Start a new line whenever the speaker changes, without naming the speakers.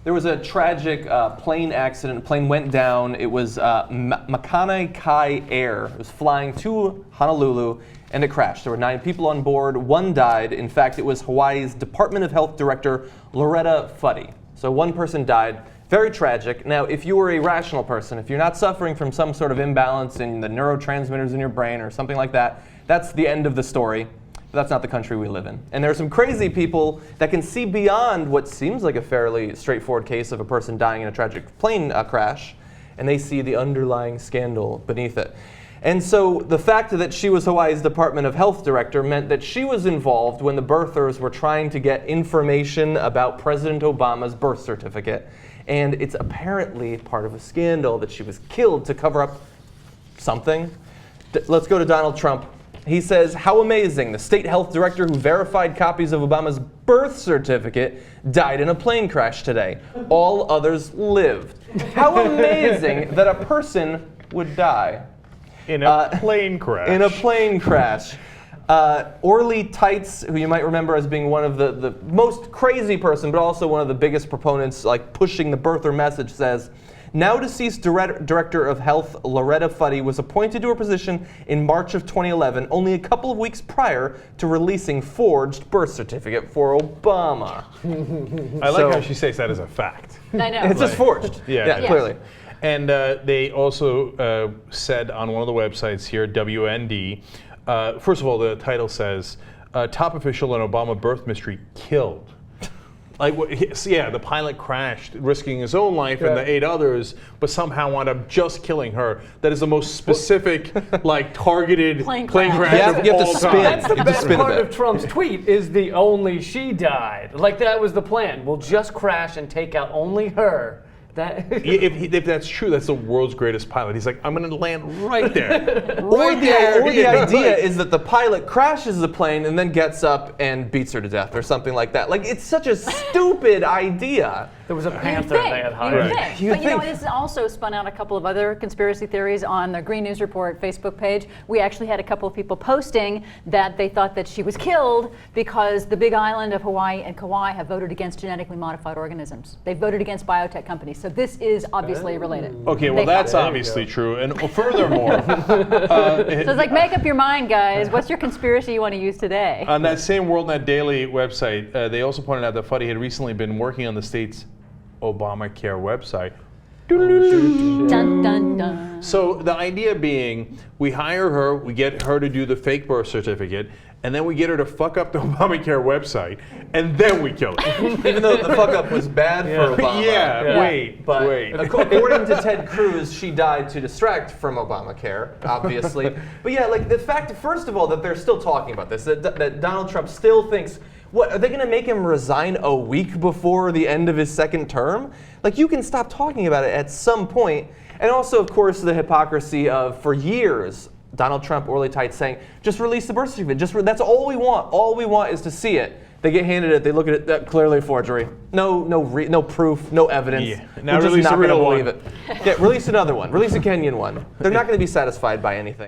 There was a tragic plane accident. A plane went down. It was Makani Kai Air. It was flying to Honolulu, and it crashed. There were 9 people on board. 1 died. In fact, it was Hawaii's Department of Health Director, Loretta Fuddy. So 1 person died. Very tragic. Now, if you were a rational person, if you're not suffering from some sort of imbalance in the neurotransmitters in your brain or something like that, that's the end of the story. But that's not the country we live in. And there are some crazy people that can see beyond what seems like a fairly straightforward case of a person dying in a tragic plane crash, and they see the underlying scandal beneath it. And so the fact that she was Hawaii's Department of Health Director meant that she was involved when the birthers were trying to get information about President Obama's birth certificate. And it's apparently part of a scandal that she was killed to cover up something. Let's go to Donald Trump. He says, how amazing, the state health director who verified copies of Obama's birth certificate died in a plane crash today. All others lived. How amazing that a person would die.
In a plane crash.
In a plane crash. Orly Tights, who you might remember as being one of the most crazy person, but also one of the biggest proponents, like pushing the birther message, says, now deceased Director of Health Loretta Fuddy was appointed to her position in March of 2011, only a couple of weeks prior to releasing forged birth certificate for Obama.
I like how she says that as a fact.
I know.
It's just forged.
Yeah,
clearly.
And they also said on one of the websites here, WND, first of all, the title says, top official in Obama birth mystery killed. Like, yeah, the pilot crashed, risking his own life and the 8 others, but somehow wound up just killing her. That is the most specific, like, targeted plane crash of
you have
all
to spin.
time.
That's the best part of Trump's tweet, is the only she died. Like, that was the plan. We'll just crash and take out only her.
If that's true, that's the world's greatest pilot. He's like, I'm going to land right there.
Or the idea is that the pilot crashes the plane and then gets up and beats her to death or something like that. Like, it's such a stupid idea.
There was a panther they had hired.
But you know, this also spun out a couple of other conspiracy theories on the Green News Report Facebook page. We actually had a couple of people posting that they thought that she was killed because the big island of Hawaii and Kauai have voted against genetically modified organisms. They voted against biotech companies. So this is obviously related.
Okay, well, that's obviously true. And furthermore,
so it's like, make up your mind, guys. What's your conspiracy you want to use today?
On that same WorldNet Daily website, they also pointed out that Fuddy had recently been working on the state's Obamacare website.
Dun, dun, dun.
So the idea being, we hire her, we get her to do the fake birth certificate, and then we get her to fuck up the Obamacare website, and then we kill her.
Even though the fuck up was bad for Obama.
Wait.
According to Ted Cruz, she died to distract from Obamacare, obviously. But yeah, like the fact, first of all, that they're still talking about this, that Donald Trump still thinks, what, are they going to make him resign a week before the end of his 2nd term? Like, you can stop talking about it at some point. And also, of course, the hypocrisy of, for years, Donald Trump, Orly Tights saying, just release the birth certificate. That's all we want. All we want is to see it. They get handed it. They look at it. Clearly a forgery. No proof. No evidence.
Yeah. Now
we're just
release
not
a real
going to
one.
believe it. Yeah, release another one. Release a Kenyan one. They're not going to be satisfied by anything.